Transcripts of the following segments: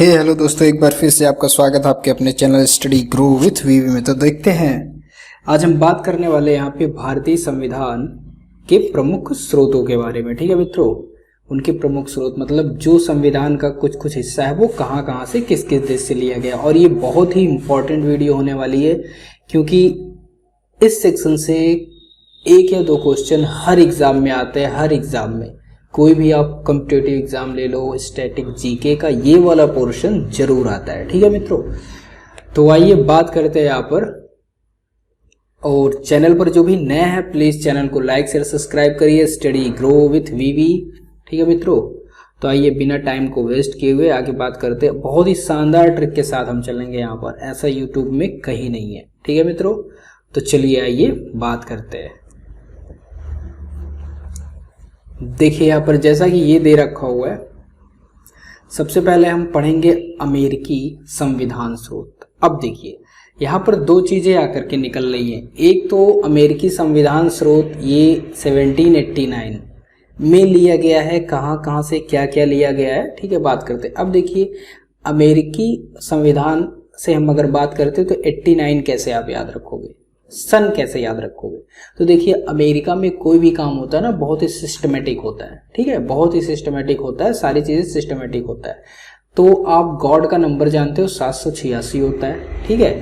Hello दोस्तों, एक बार फिर से आपका स्वागत है आपके अपने चैनल स्टडी ग्रो विथ वीवी में। तो देखते हैं आज हम बात करने वाले यहाँ पे भारतीय संविधान के प्रमुख स्रोतों के बारे में। ठीक है मित्रों, उनके प्रमुख स्रोत मतलब जो संविधान का कुछ कुछ हिस्सा है वो कहाँ कहाँ से किस किस देश से लिया गया। और ये बहुत ही इम्पोर्टेंट वीडियो होने वाली है क्योंकि इस सेक्शन से एक या दो क्वेश्चन हर एग्जाम में आते हैं। हर एग्जाम में कोई भी आप कॉम्पिटिटिव एग्जाम ले लो, स्टैटिक जीके का ये वाला पोर्शन जरूर आता है। ठीक है मित्रों, तो आइए बात करते हैं यहाँ पर। और चैनल पर जो भी नया है प्लीज चैनल को लाइक शेयर सब्सक्राइब करिए, स्टडी ग्रो विथ वीवी। ठीक है मित्रों, तो आइए बिना टाइम को वेस्ट किए हुए आगे बात करते हैं। बहुत ही शानदार ट्रिक के साथ हम चलेंगे यहाँ पर, ऐसा यूट्यूब में कहीं नहीं है। ठीक है मित्रों, तो चलिए आइए बात करते हैं। देखिए यहाँ पर जैसा कि ये दे रखा हुआ है, सबसे पहले हम पढ़ेंगे अमेरिकी संविधान स्रोत। अब देखिए यहाँ पर दो चीजें आकर के निकल रही हैं। एक तो अमेरिकी संविधान स्रोत ये 1789 में लिया गया है, कहाँ कहाँ से क्या क्या लिया गया है। ठीक है, बात करते हैं। अब देखिए अमेरिकी संविधान से हम अगर बात करते हैं तो 89 कैसे आप याद रखोगे, सन कैसे याद रखोगे। तो देखिए अमेरिका में कोई भी काम होता है ना बहुत ही सिस्टमेटिक होता है। ठीक है, बहुत ही सिस्टमेटिक होता है, सारी चीजें सिस्टमेटिक होता है। तो आप गॉड का नंबर जानते हो 786 होता है। ठीक है,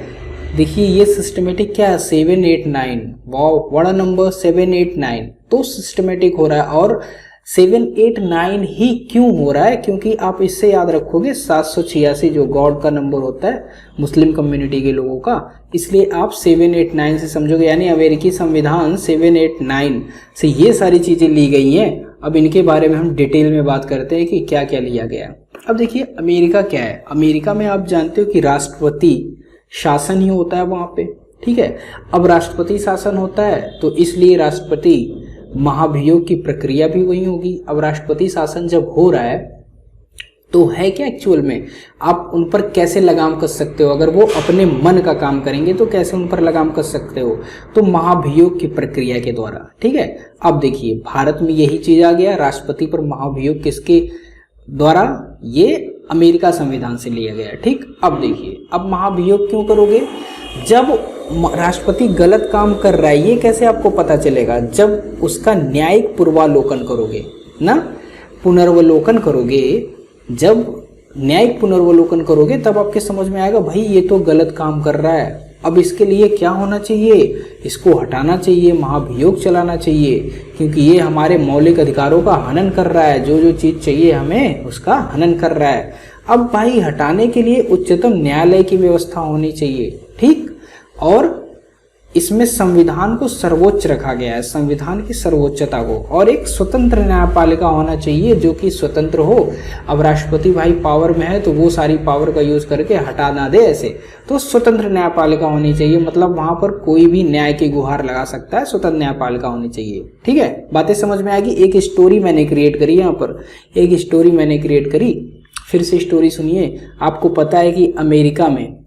देखिए ये सिस्टमेटिक क्या है 789, वाओ बड़ा नंबर 789, तो सिस्टमेटिक हो रहा है। और 789 ही क्यों हो रहा है, क्योंकि आप इससे याद रखोगे 786 जो गॉड का नंबर होता है मुस्लिम कम्युनिटी के लोगों का, इसलिए आप 789 से समझोगे। यानी अमेरिकी संविधान 789 से ये सारी चीजें ली गई हैं। अब इनके बारे में हम डिटेल में बात करते हैं कि क्या क्या लिया गया है। अब देखिए अमेरिका क्या है, अमेरिका में आप जानते हो कि राष्ट्रपति शासन ही होता है वहां पे। ठीक है, अब राष्ट्रपति शासन होता है तो इसलिए राष्ट्रपति महाभियोग की प्रक्रिया भी वही होगी। अब राष्ट्रपति शासन जब हो रहा है तो है क्या एक्चुअल में, आप उन पर कैसे लगाम कस सकते हो। अगर वो अपने मन का काम करेंगे तो कैसे उन पर लगाम कस सकते हो, तो महाभियोग की प्रक्रिया के द्वारा। ठीक है, अब देखिए भारत में यही चीज आ गया, राष्ट्रपति पर महाभियोग किसके द्वारा, ये अमेरिका संविधान से लिया गया। ठीक, अब देखिए अब महाभियोग क्यों करोगे, जब राष्ट्रपति गलत काम कर रहा है ये कैसे आपको पता चलेगा, जब उसका न्यायिक पूर्वालोकन करोगे ना, पुनर्वलोकन करोगे। जब न्यायिक पुनर्वलोकन करोगे तब आपके समझ में आएगा भाई ये तो गलत काम कर रहा है, अब इसके लिए क्या होना चाहिए, इसको हटाना चाहिए, महाभियोग चलाना चाहिए, क्योंकि ये हमारे मौलिक अधिकारों का हनन कर रहा है, जो जो चीज चाहिए हमें उसका हनन कर रहा है। अब भाई हटाने के लिए उच्चतम न्यायालय की व्यवस्था होनी चाहिए। ठीक, और इसमें संविधान को सर्वोच्च रखा गया है, संविधान की सर्वोच्चता को, और एक स्वतंत्र न्यायपालिका होना चाहिए जो कि स्वतंत्र हो। अब राष्ट्रपति भाई पावर में है तो वो सारी पावर का यूज करके हटा ना दे ऐसे, तो स्वतंत्र न्यायपालिका होनी चाहिए। मतलब वहां पर कोई भी न्याय की गुहार लगा सकता है, स्वतंत्र न्यायपालिका होनी चाहिए। ठीक है, बातें समझ में आएगी। एक स्टोरी मैंने क्रिएट करी यहाँ पर, एक स्टोरी मैंने क्रिएट करी, फिर से स्टोरी सुनिए। आपको पता है कि अमेरिका में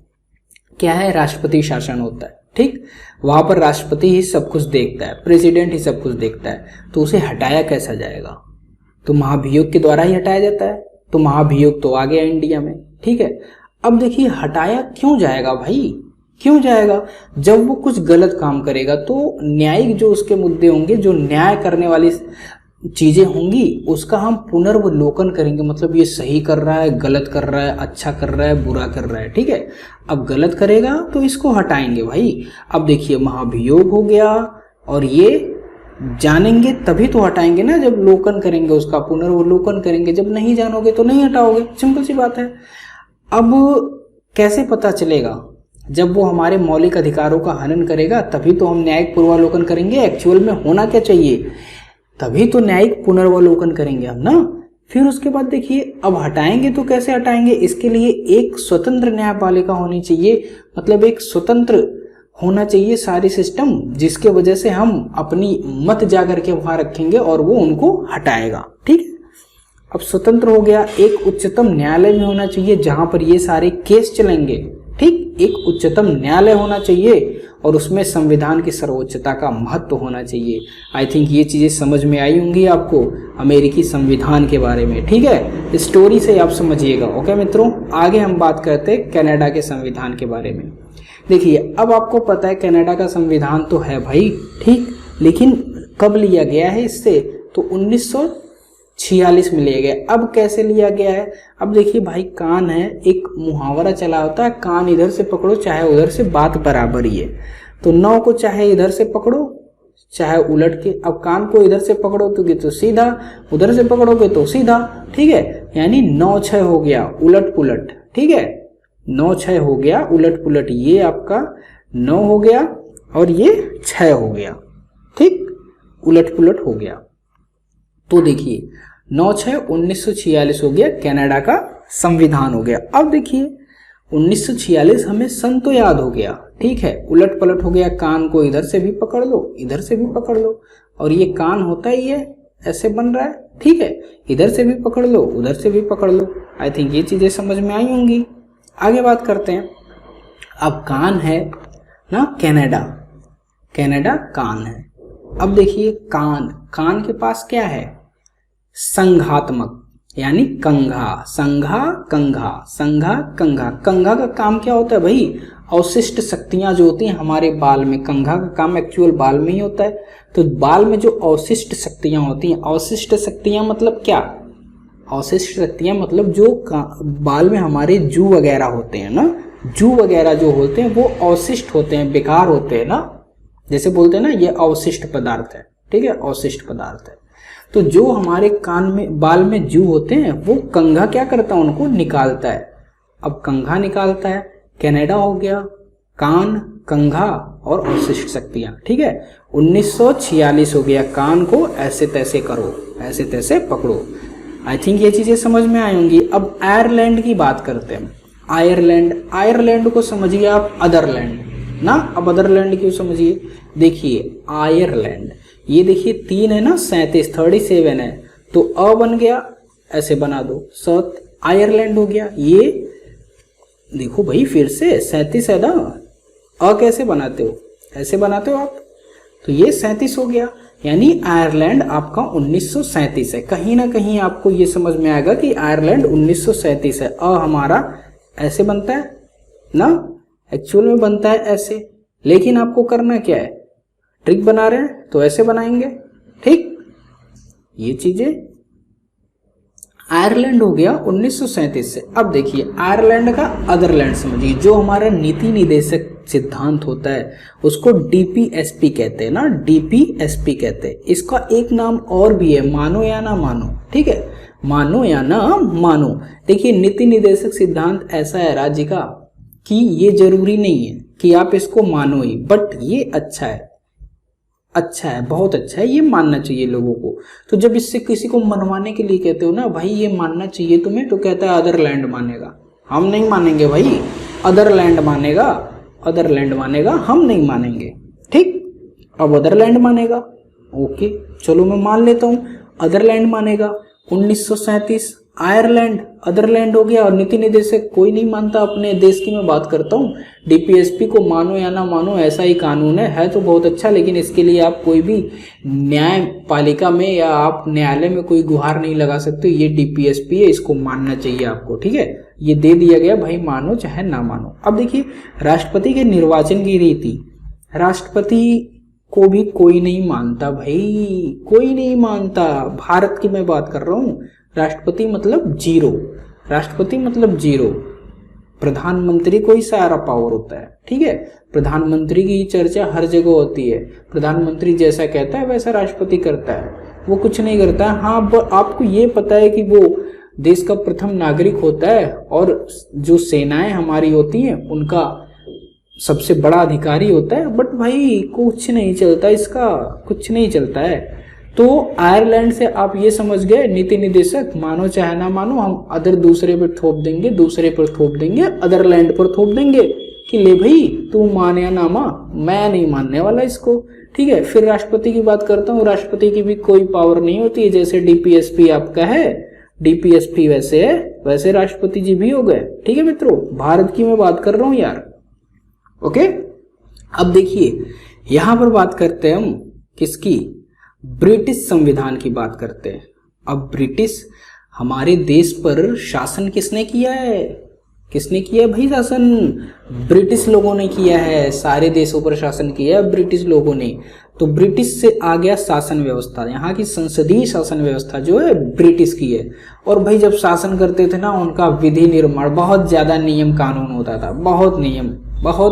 क्या है, राष्ट्रपति शासन होता है। ठीक, वहां पर राष्ट्रपति ही सब कुछ देखता है, प्रेसिडेंट ही सब कुछ देखता है, तो उसे हटाया कैसा जाएगा, तो महाभियोग के द्वारा ही हटाया जाता है। तो महाभियोग तो आ गया इंडिया में। ठीक है, अब देखिए हटाया क्यों जाएगा भाई, क्यों जाएगा, जब वो कुछ गलत काम करेगा तो न्यायिक जो उसके मुद्दे होंगे, जो न्याय करने वाली चीजें होंगी उसका हम पुनर्वलोकन करेंगे। मतलब ये सही कर रहा है, गलत कर रहा है, अच्छा कर रहा है, बुरा कर रहा है। ठीक है, अब गलत करेगा तो इसको हटाएंगे भाई। अब देखिए महाभियोग हो गया, और ये जानेंगे तभी तो हटाएंगे ना, जब लोकन करेंगे, उसका पुनर्वलोकन करेंगे। जब नहीं जानोगे तो नहीं हटाओगे, सिंपल सी बात है। अब कैसे पता चलेगा, जब वो हमारे मौलिक अधिकारों का हनन करेगा तभी तो हम न्यायिक पूर्वालोकन करेंगे। एक्चुअल में होना क्या चाहिए, तभी तो न्यायिक पुनर्वलोकन करेंगे हम ना। फिर उसके बाद देखिए अब हटाएंगे तो कैसे हटाएंगे, इसके लिए एक स्वतंत्र न्यायपालिका होनी चाहिए। मतलब एक स्वतंत्र होना चाहिए सारी सिस्टम, जिसके वजह से हम अपनी मत जाकर के वहां रखेंगे और वो उनको हटाएगा। ठीक, अब स्वतंत्र हो गया, एक उच्चतम न्यायालय में होना चाहिए जहां पर ये सारे केस चलेंगे। ठीक, एक उच्चतम न्यायालय होना चाहिए, और उसमें संविधान की सर्वोच्चता का महत्व होना चाहिए। आई थिंक ये चीज़ें समझ में आई होंगी आपको अमेरिकी संविधान के बारे में, ठीक है। स्टोरी से आप समझिएगा। ओके मित्रों, आगे हम बात करते हैं कनाडा के संविधान के बारे में। देखिए, अब आपको पता है कनाडा का संविधान तो है भाई, ठीक, लेकिन कब लिया गया है इससे, तो 1946 में लिया गया। अब कैसे लिया गया है, अब देखिए भाई, कान है, एक मुहावरा चला होता है, कान इधर से पकड़ो चाहे उधर से, बात बराबर ही है। तो 9 को चाहे इधर से पकड़ो चाहे उलट के, अब कान को इधर से पकड़ोगे तो सीधा, उधर से पकड़ोगे तो सीधा, ठीक है। यानी 9-6 हो गया उलट पुलट, ठीक है, 9-6 हो गया उलट पुलट, ये आपका 9 हो गया और ये 6 हो गया, ठीक, उलट पुलट हो गया। तो देखिए 9-6 1946 हो गया, कनाडा का संविधान हो गया। अब देखिए 1946 हमें सन तो याद हो गया, ठीक है, उलट पलट हो गया, कान को इधर से भी पकड़ लो इधर से भी पकड़ लो, और ये कान होता ही है, ऐसे बन रहा है, ठीक है, इधर से भी पकड़ लो उधर से भी पकड़ लो। आई थिंक ये चीजें समझ में आई होंगी। आगे बात करते हैं। अब कान है ना, कनाडा, कनाडा कान है। अब देखिए कान, कान के पास क्या है, संघात्मक, यानी कंघा, संघा कंघा, संघा कंघा। कंघा का काम क्या होता है भाई, अवशिष्ट शक्तियां जो होती हैं हमारे बाल में, कंघा का काम एक्चुअल बाल में ही होता है। तो बाल में जो अवशिष्ट शक्तियां होती हैं, अवशिष्ट शक्तियां मतलब क्या, अवशिष्ट शक्तियां मतलब जो बाल में हमारे जू वगैरह होते हैं ना, जू वगैरह जो होते हैं वो अवशिष्ट होते हैं, बेकार होते हैं ना, जैसे बोलते हैं ना ये अवशिष्ट पदार्थ है, ठीक है, अवशिष्ट पदार्थ है। तो जो हमारे कान में बाल में जू होते हैं वो कंघा क्या करता है, उनको निकालता है। अब कंघा निकालता है, कनाडा हो गया, कान, कंघा और अवशिष्ट शक्तियां, ठीक है। 1946 हो गया, कान को ऐसे तैसे करो, ऐसे तैसे पकड़ो। आई थिंक ये चीजें समझ में आई होंगी। अब आयरलैंड की बात करते हैं। आयरलैंड, आयरलैंड को समझिए आप अदरलैंड ना, अब अदरलैंड क्यों समझिए, देखिए आयरलैंड, ये देखिए 3 है ना, 37 है, तो अ बन गया, ऐसे बना दो, सत आयरलैंड हो गया। ये देखो भाई फिर से 37 है ना, अ कैसे बनाते हो, ऐसे बनाते हो आप, तो ये 37 हो गया। यानी आयरलैंड आपका 1937 है। कहीं ना कहीं आपको ये समझ में आएगा कि आयरलैंड 1937 है। अ हमारा ऐसे बनता है ना, एक्चुअल में बनता है ऐसे, लेकिन आपको करना क्या है, ट्रिक बना रहे हैं तो ऐसे बनाएंगे, ठीक। ये चीजें आयरलैंड हो गया 1937 से। अब देखिए आयरलैंड का अदरलैंड समझिए, जो हमारा नीति निदेशक सिद्धांत होता है उसको डीपीएसपी कहते हैं ना, डीपीएसपी कहते हैं। इसका एक नाम और भी है, मानो या ना मानो, ठीक है, मानो या ना मानो। देखिए नीति निदेशक सिद्धांत ऐसा है राज्य का कि ये जरूरी नहीं है कि आप इसको मानो ही, बट ये अच्छा है, अच्छा है, बहुत अच्छा है, ये मानना चाहिए लोगों को। तो जब इससे किसी को मनवाने के लिए कहते हो ना भाई ये मानना चाहिए तुम्हें, तो कहता है अदरलैंड मानेगा, हम नहीं मानेंगे भाई, अदरलैंड मानेगा, अदरलैंड मानेगा, हम नहीं मानेंगे, ठीक। अब अदरलैंड मानेगा, ओके चलो मैं मान लेता हूं अदरलैंड मानेगा। 1937 आयरलैंड अदरलैंड हो गया, और नीति निदेशक कोई नहीं मानता, अपने देश की मैं बात करता हूँ। डीपीएसपी को मानो या ना मानो ऐसा ही कानून है तो बहुत अच्छा, लेकिन इसके लिए आप कोई भी न्यायपालिका में या आप न्यायालय में कोई गुहार नहीं लगा सकते। ये डीपीएसपी है, इसको मानना चाहिए आपको, ठीक है, ये दे दिया गया भाई, मानो चाहे ना मानो। अब देखिए राष्ट्रपति के निर्वाचन की रीति, राष्ट्रपति को भी कोई नहीं मानता भाई, कोई नहीं मानता। भारत की मैं बात कर रहा हूँ, राष्ट्रपति मतलब जीरो, राष्ट्रपति मतलब जीरो। प्रधानमंत्री को ही सारा पावर होता है, ठीक है, प्रधानमंत्री की चर्चा हर जगह होती है, प्रधानमंत्री जैसा कहता है वैसा राष्ट्रपति करता है, वो कुछ नहीं करता है। हाँ आपको ये पता है कि वो देश का प्रथम नागरिक होता है, और जो सेनाएं हमारी होती हैं उनका सबसे बड़ा अधिकारी होता है, बट भाई कुछ नहीं चलता, इसका कुछ नहीं चलता है। तो आयरलैंड से आप ये समझ गए, नीति निदेशक मानो चाहे ना मानो, हम अदर दूसरे पर थोप देंगे, दूसरे पर थोप देंगे, अदरलैंड पर थोप देंगे कि ले भाई तू मान या ना मान, मैं नहीं मानने वाला इसको, ठीक है। फिर राष्ट्रपति की बात करता हूँ, राष्ट्रपति की भी कोई पावर नहीं होती है, जैसे डीपीएसपी आपका है, डीपीएसपी वैसे है, वैसे राष्ट्रपति जी भी हो गए, ठीक है मित्रों, भारत की मैं बात कर रहा हूँ यार, ओके। अब देखिए यहां पर बात करते हैं हम किसकी, ब्रिटिश संविधान की बात करते हैं। अब ब्रिटिश हमारे देश पर शासन किसने किया है, किसने किया है भाई शासन, ब्रिटिश लोगों ने किया है, सारे देशों पर शासन किया है ब्रिटिश लोगों ने। तो ब्रिटिश से आ गया शासन व्यवस्था, यहाँ की संसदीय शासन व्यवस्था जो है ब्रिटिश की है। और भाई जब शासन करते थे ना, उनका विधि निर्माण बहुत ज़्यादा नियम कानून होता था, बहुत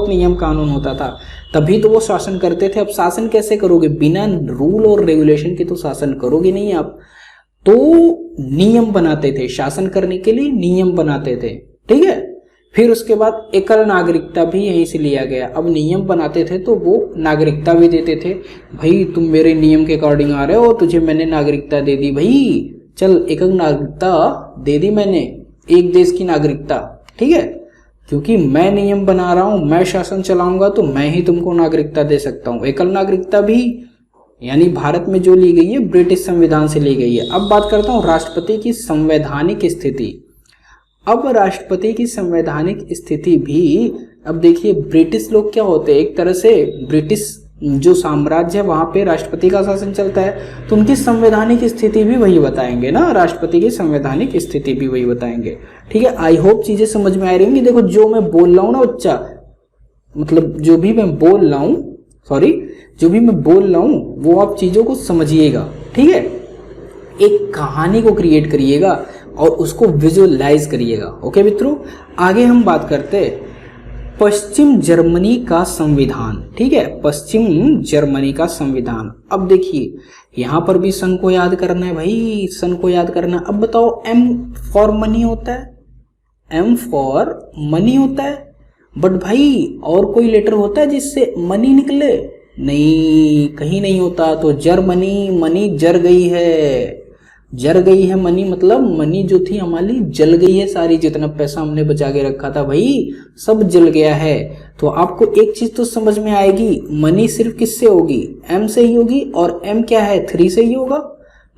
नियम कानून होता था, तभी तो वो शासन करते थे। अब शासन कैसे करोगे, बिना रूल और रेगुलेशन के तो शासन करोगे नहीं आप। तो नियम बनाते थे, शासन करने के लिए नियम बनाते थे, ठीक है। फिर उसके बाद एकल नागरिकता भी यहीं से लिया गया। अब नियम बनाते थे तो वो नागरिकता भी देते थे, भाई तुम मेरे नियम के अकॉर्डिंग आ रहे हो, तुझे मैंने नागरिकता दे दी, भाई चल एकल नागरिकता दे दी मैंने, एक देश की नागरिकता, ठीक है, क्योंकि मैं नियम बना रहा हूं, मैं शासन चलाऊंगा तो मैं ही तुमको नागरिकता दे सकता हूं। एकल नागरिकता भी यानी भारत में जो ली गई है ब्रिटिश संविधान से ली गई है। अब बात करता हूं राष्ट्रपति की संवैधानिक स्थिति। अब राष्ट्रपति की संवैधानिक स्थिति भी, अब देखिए ब्रिटिश लोग क्या होते हैं, एक तरह से ब्रिटिश जो साम्राज्य है वहां पे राष्ट्रपति का शासन चलता है, तो उनकी संवैधानिक स्थिति भी वही बताएंगे ना, राष्ट्रपति की संवैधानिक स्थिति भी वही बताएंगे, ठीक है। आई होप चीजें समझ में आ रही होंगी। देखो जो मैं बोल रहा हूँ ना बच्चा, मतलब जो भी मैं बोल रहा हूँ वो आप चीजों को समझिएगा, ठीक है। एक कहानी को क्रिएट करिएगा और उसको विजुअलाइज करिएगा, ओके मित्रों। आगे हम बात करते हैं पश्चिम जर्मनी का संविधान, ठीक है, पश्चिम जर्मनी का संविधान। अब देखिए यहां पर भी सन को याद करना है भाई, सन को याद करना है। अब बताओ एम फॉर मनी होता है, एम फॉर मनी होता है, बट भाई और कोई लेटर होता है जिससे मनी निकले, नहीं, कहीं नहीं होता। तो जर्मनी, मनी जर गई है, जर गई है मनी, मतलब मनी जो थी हमारी जल गई है, सारी जितना पैसा हमने बचा के रखा था भाई सब जल गया है। तो आपको एक चीज तो समझ में आएगी, मनी सिर्फ किससे होगी, एम से ही होगी, और एम क्या है, 3 से ही होगा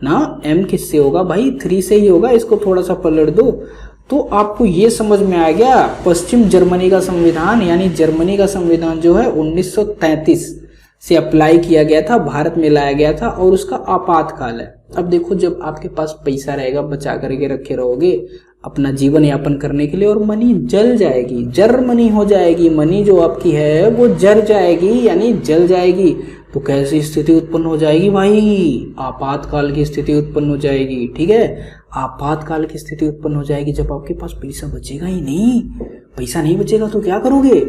ना, एम किससे होगा भाई, 3 से ही होगा। इसको थोड़ा सा पलट दो तो आपको ये समझ में आ गया। पश्चिम जर्मनी का संविधान यानी जर्मनी का संविधान जो है 1933 से अप्लाई किया गया था, भारत में लाया गया था, और उसका आपातकाल है। अब देखो जब आपके पास पैसा रहेगा, बचा करके रखे रहोगे अपना जीवन यापन करने के लिए, और मनी जल जाएगी, जर मनी हो जाएगी, मनी जो आपकी है वो जर जाएगी यानी जल जाएगी, तो कैसी स्थिति उत्पन्न हो जाएगी भाई, आपातकाल की स्थिति उत्पन्न हो जाएगी, ठीक है। आपातकाल की स्थिति उत्पन्न हो जाएगी जब आपके पास पैसा बचेगा ही नहीं। पैसा नहीं बचेगा तो क्या करोगे,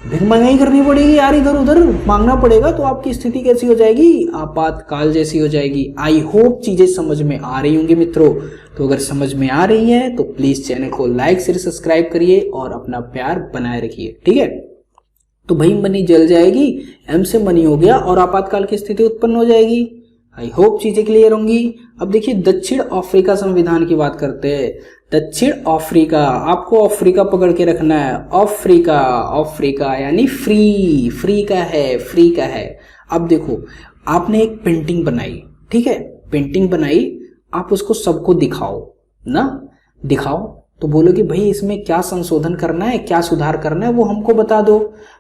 भिख मंगाई करनी पड़ेगी यार, इधर उधर मांगना पड़ेगा, तो आपकी स्थिति कैसी हो जाएगी, आपातकाल जैसी हो जाएगी। आई होप चीजें समझ में आ रही होंगी मित्रों। तो अगर समझ में आ रही है तो प्लीज चैनल को लाइक शेयर सब्सक्राइब करिए और अपना प्यार बनाए रखिए, ठीक है। तो भाई मनी जल जाएगी, एम से मनी हो गया और आपातकाल की स्थिति उत्पन्न हो जाएगी। आई होप चीजें क्लियर होंगी। अब देखिए दक्षिण अफ्रीका संविधान की बात करते हैं। दक्षिण अफ्रीका, आपको अफ्रीका पकड़ के रखना है, अफ्रीका, अफ्रीका यानी फ्री, फ्री का है, फ्री का है। अब देखो आपने एक पेंटिंग बनाई, ठीक है, पेंटिंग बनाई, आप उसको सबको दिखाओ ना, दिखाओ तो बोलो कि भाई इसमें क्या संशोधन करना है, क्या सुधार करना है, वो हमको बता दो।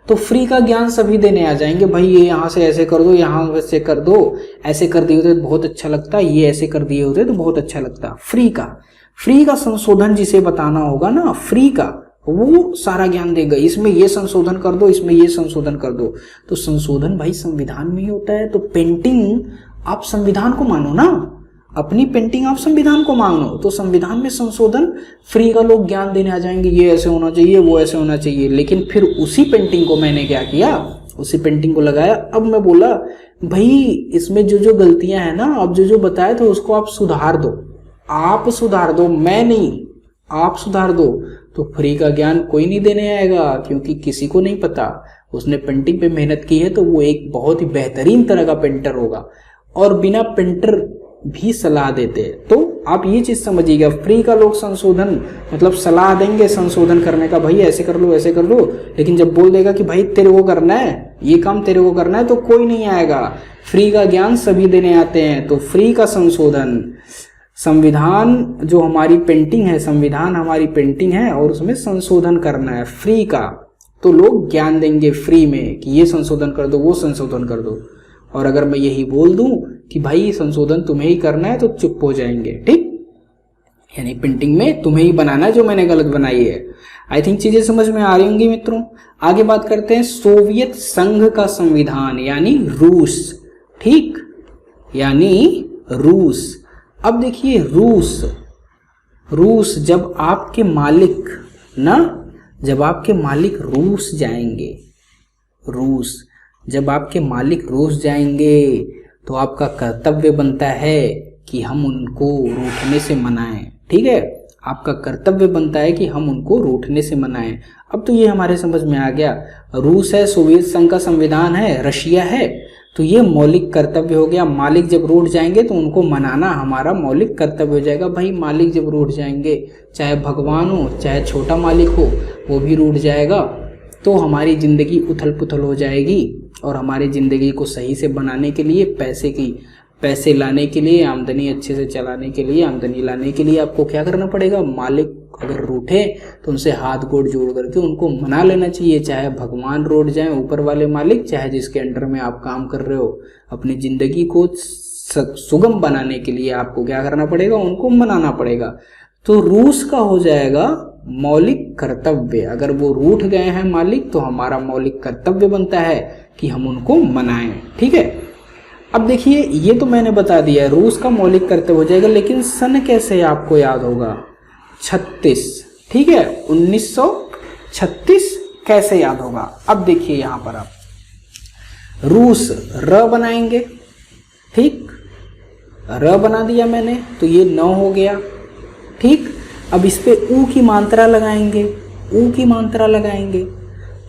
तो फ्री का ज्ञान सभी देने आ जाएंगे, भाई ये यहाँ से ऐसे कर दो, यहाँ वैसे कर दो, ऐसे कर दिए होते तो बहुत अच्छा लगता, ये ऐसे कर दिए होते तो बहुत अच्छा लगता। फ्री का संशोधन जिसे बताना होगा ना, फ्री का, वो सारा ज्ञान देगा, इसमें ये संशोधन कर दो, इसमें ये संशोधन कर दो। तो संशोधन भाई संविधान में ही होता है। तो पेंटिंग आप संविधान को मानो ना, अपनी पेंटिंग आप संविधान को मानो, तो संविधान में संशोधन फ्री का लोग ज्ञान देने आ जाएंगे, ये ऐसे होना चाहिए, वो ऐसे होना चाहिए। लेकिन फिर उसी पेंटिंग को मैंने क्या किया, उसी पेंटिंग को लगाया। अब मैं बोला भाई इसमें जो जो गलतियां हैं ना, अब जो जो बताया तो उसको आप सुधार दो, आप सुधार दो, मैं नहीं, आप सुधार दो। तो फ्री का ज्ञान कोई नहीं देने आएगा, क्योंकि किसी को नहीं पता, उसने पेंटिंग पे मेहनत की है तो वो एक बहुत ही बेहतरीन तरह का पेंटर होगा, और बिना पेंटर भी सलाह देते हैं। तो आप ये चीज समझिएगा, फ्री का लोग संशोधन मतलब सलाह देंगे संशोधन करने का, भाई ऐसे कर लो, ऐसे कर लो, लेकिन जब बोल देगा कि भाई तेरे को करना है, ये काम तेरे को करना है, तो कोई नहीं आएगा। फ्री का ज्ञान सभी देने आते हैं। तो फ्री का संशोधन, संविधान जो हमारी पेंटिंग है, संविधान हमारी पेंटिंग है और उसमें संशोधन करना है, फ्री का। तो लोग ज्ञान देंगे फ्री में कि ये संशोधन कर दो, वो संशोधन कर दो। और अगर मैं यही बोल दूं कि भाई संशोधन तुम्हें ही करना है तो चुप हो जाएंगे, ठीक। यानी प्रिंटिंग में तुम्हें ही बनाना है जो मैंने गलत बनाई है। आई थिंक चीजें समझ में आ रही होंगी मित्रों। आगे बात करते हैं सोवियत संघ का संविधान यानी रूस, ठीक, यानी रूस। अब देखिए रूस जब आपके मालिक रूस जाएंगे, जब आपके मालिक रूस जाएंगे तो आपका कर्तव्य बनता है कि हम उनको रूठने से मनाएं, ठीक है। आपका कर्तव्य बनता है कि हम उनको रूठने से मनाएं। अब तो ये हमारे समझ में आ गया, रूस है, सोवियत संघ का संविधान है, रशिया है, तो ये मौलिक कर्तव्य हो गया। मालिक जब रूठ जाएंगे तो उनको मनाना हमारा मौलिक कर्तव्य हो जाएगा। भाई मालिक जब रूठ जाएंगे, चाहे भगवान हो चाहे छोटा मालिक हो, वो भी रूठ जाएगा, तो हमारी ज़िंदगी उथल पुथल हो जाएगी। और हमारी ज़िंदगी को सही से बनाने के लिए, पैसे लाने के लिए, आमदनी अच्छे से चलाने के लिए, आमदनी लाने के लिए आपको क्या करना पड़ेगा, मालिक अगर रूठे तो उनसे हाथ गोड़ जोड़ करके उनको मना लेना चाहिए। चाहे भगवान रूठ जाए, ऊपर वाले मालिक, चाहे जिसके अंडर में आप काम कर रहे हो, अपनी ज़िंदगी को सुगम बनाने के लिए आपको क्या करना पड़ेगा, उनको मनाना पड़ेगा। तो रूस का हो जाएगा मौलिक कर्तव्य। अगर वो रूठ गए हैं मालिक तो हमारा मौलिक कर्तव्य बनता है कि हम उनको मनाएं, ठीक है। अब देखिए ये तो मैंने बता दिया है, रूस का मौलिक कर्तव्य हो जाएगा, लेकिन सन कैसे आपको याद होगा, 36, ठीक है, 1936 कैसे याद होगा। अब देखिए यहां पर आप रूस र बनाएंगे, ठीक, र बना दिया मैंने, तो ये 9 हो गया, ठीक। अब इस पे ऊ की मात्रा लगाएंगे,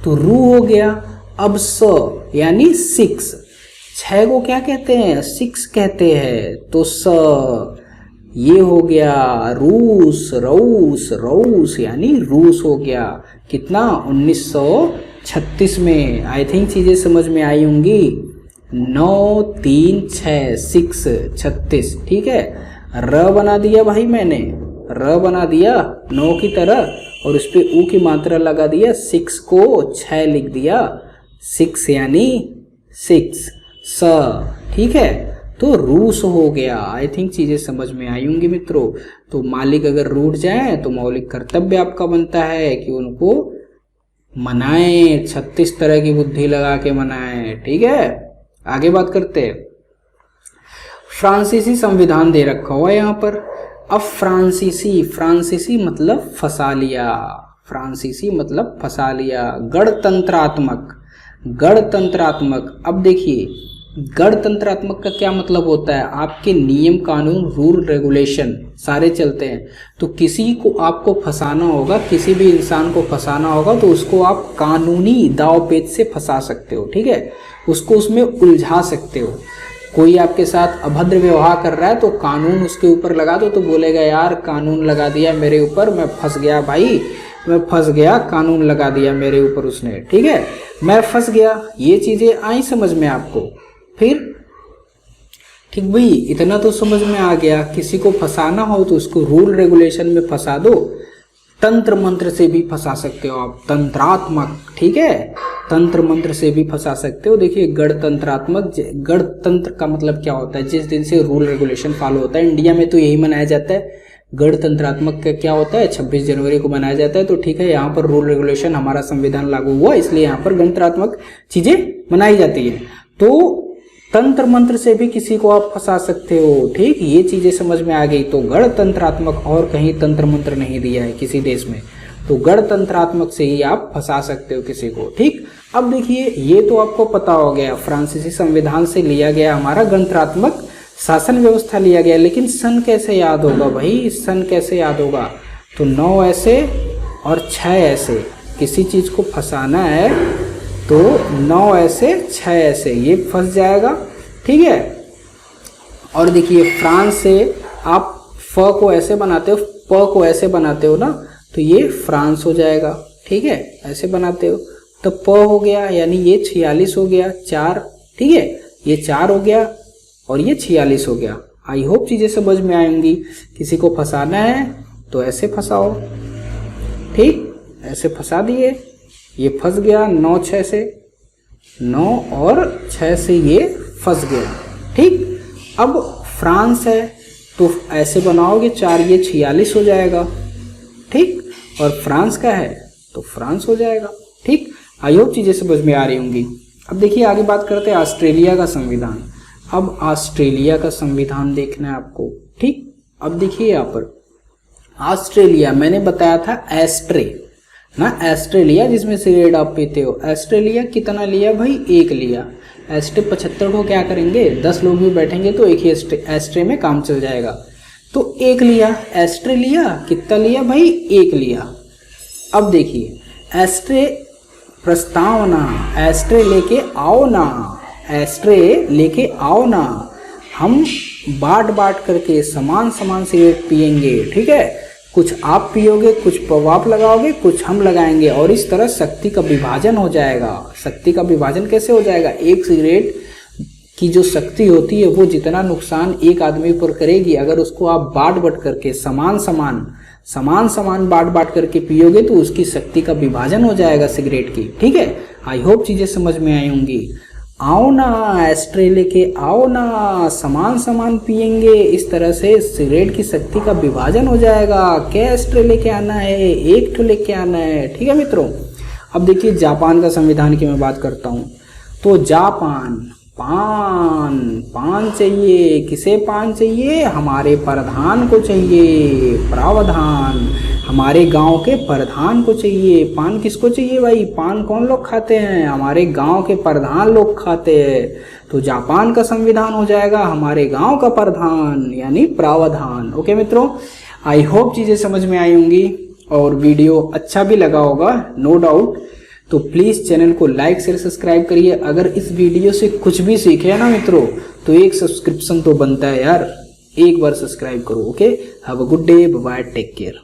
तो रू हो गया। अब स यानी 6, 6 को क्या कहते हैं, 6 कहते हैं, तो स ये हो गया रूस, रऊस यानी रूस हो गया। कितना, 1936 में। आई थिंक चीजें समझ में आई होंगी। 9 3 6 6 36, ठीक है। र बना दिया भाई मैंने, र बना दिया 9 की तरह, और उस पे ऊ की मात्रा लगा दिया, 6 को 6 लिख दिया, 6 यानी 6 स, ठीक है। तो रूस हो गया। आई थिंक चीजें समझ में आई होंगी मित्रों। तो मालिक अगर रूठ जाए तो मौलिक कर्तव्य आपका बनता है कि उनको मनाएं, 36 तरह की बुद्धि लगा के मनाएं, ठीक है। आगे बात करते हैं, फ्रांसीसी संविधान दे रखा हुआ है यहाँ पर। अब फ्रांसीसी मतलब फंसा लिया, गणतंत्रात्मक। अब देखिए गणतंत्रात्मक का क्या मतलब होता है, आपके नियम कानून रूल रेगुलेशन सारे चलते हैं। तो किसी को आपको फंसाना होगा, किसी भी इंसान को फंसाना होगा, तो उसको आप कानूनी दाव पेच से फंसा सकते हो, ठीक है, उसको उसमें उलझा सकते हो। कोई आपके साथ अभद्र व्यवहार कर रहा है तो कानून उसके ऊपर लगा दो, तो बोलेगा यार कानून लगा दिया मेरे ऊपर, मैं फंस गया भाई, मैं फंस गया, कानून लगा दिया मेरे ऊपर उसने, ठीक है, मैं फंस गया। ये चीजें आई समझ में आपको। फिर ठीक भाई, इतना तो समझ में आ गया, किसी को फंसाना हो तो उसको रूल रेगुलेशन में फंसा दो। तंत्र मंत्र से भी फंसा सकते हो आप, तंत्रात्मक, ठीक है, तंत्र मंत्र से भी फंसा सकते हो। देखिए गणतंत्रात्मक, गणतंत्र का मतलब क्या होता है, जिस दिन से रूल रेगुलेशन फॉलो होता है। इंडिया में तो यही मनाया जाता है। गणतंत्रात्मक का क्या होता है, 26 जनवरी को मनाया जाता है। तो ठीक है, यहाँ पर रूल रेगुलेशन, हमारा संविधान लागू हुआ, इसलिए यहाँ पर गणतंत्रात्मक चीजें मनाई जाती है। तो तंत्र मंत्र से भी किसी को आप फंसा सकते हो, ठीक, ये चीजें समझ में आ गई। तो गणतंत्रात्मक, और कहीं तंत्र मंत्र नहीं दिया है किसी देश में, तो गणतंत्रात्मक से ही आप फंसा सकते हो किसी को, ठीक। अब देखिए ये तो आपको पता हो गया, फ्रांसीसी संविधान से लिया गया हमारा गणतंत्रात्मक शासन व्यवस्था लिया गया। लेकिन सन कैसे याद होगा भाई, सन कैसे याद होगा, तो 9 ऐसे और 6 ऐसे, किसी चीज को फंसाना है तो 9 ऐसे 6 ऐसे, ये फंस जाएगा, ठीक है। और देखिए फ्रांस से आप फ को ऐसे बनाते हो, प को ऐसे बनाते हो ना, तो ये फ्रांस हो जाएगा, ठीक है, ऐसे बनाते हो तो प हो गया, यानी ये 46 हो गया, 4, ठीक है, ये 4 हो गया और ये 46 हो गया। आई होप चीजें समझ में आएंगी। किसी को फंसाना है तो ऐसे फंसाओ, ठीक, ऐसे फंसा दिए, ये फंस गया 9-6 से, 9 और 6 से ये फंस गया। ठीक, अब फ्रांस है तो ऐसे बनाओगे 4, ये 46 हो जाएगा। ठीक, और फ्रांस का है तो फ्रांस हो जाएगा। ठीक, आई होप चीज़ें समझ में आ रही होंगी। अब देखिए आगे बात करते हैं ऑस्ट्रेलिया का संविधान। अब ऑस्ट्रेलिया का संविधान देखना है आपको। ठीक, अब देखिए यहाँ पर ऑस्ट्रेलिया, मैंने बताया था एस्ट्रे ना, ऑस्ट्रेलिया जिसमें सिगरेट आप पीते हो, ऑस्ट्रेलिया कितना लिया भाई? 1 लिया। एस्ट्रे 75 को क्या करेंगे, 10 लोग भी बैठेंगे तो एक ही एस्ट्रे में काम चल जाएगा। तो 1 लिया, ऑस्ट्रेलिया कितना लिया भाई? 1 लिया। अब देखिए एस्ट्रे प्रस्तावना, एस्ट्रे लेके आओ ना, एस्ट्रे लेके आओ ना, हम बांट बांट करके समान समान सिगरेट पियेंगे। ठीक है, कुछ आप पियोगे, कुछ आप लगाओगे, कुछ हम लगाएंगे, और इस तरह शक्ति का विभाजन हो जाएगा। शक्ति का विभाजन कैसे हो जाएगा? एक सिगरेट की जो शक्ति होती है वो जितना नुकसान एक आदमी पर करेगी, अगर उसको आप बांट बांट करके समान समान बांट बांट करके पियोगे तो उसकी शक्ति का विभाजन हो जाएगा सिगरेट की। ठीक है, आई होप चीजें समझ में आई होंगी। आओ ना, एस्ट्रे लेके आओ ना, समान पियेंगे, इस तरह से सिगरेट की शक्ति का विभाजन हो जाएगा। क्या एस्ट्रे लेके आना है? 1 ठो लेके आना है। ठीक है मित्रों, अब देखिए जापान का संविधान की मैं बात करता हूँ। तो जापान, पान चाहिए। किसे पान चाहिए? हमारे प्रधान को चाहिए, प्रावधान, हमारे गांव के प्रधान को चाहिए। पान किसको चाहिए भाई? पान कौन लोग खाते हैं? हमारे गांव के प्रधान लोग खाते हैं। तो जापान का संविधान हो जाएगा हमारे गांव का प्रधान, यानी प्रावधान। ओके मित्रों, आई होप चीजें समझ में आई होंगी और वीडियो अच्छा भी लगा होगा, नो डाउट। तो प्लीज़ चैनल को लाइक शेयर सब्सक्राइब करिए। अगर इस वीडियो से कुछ भी सीखे ना मित्रों तो एक सब्सक्रिप्शन तो बनता है यार, एक बार सब्सक्राइब करो। Okay, have a good day, bye bye, take care.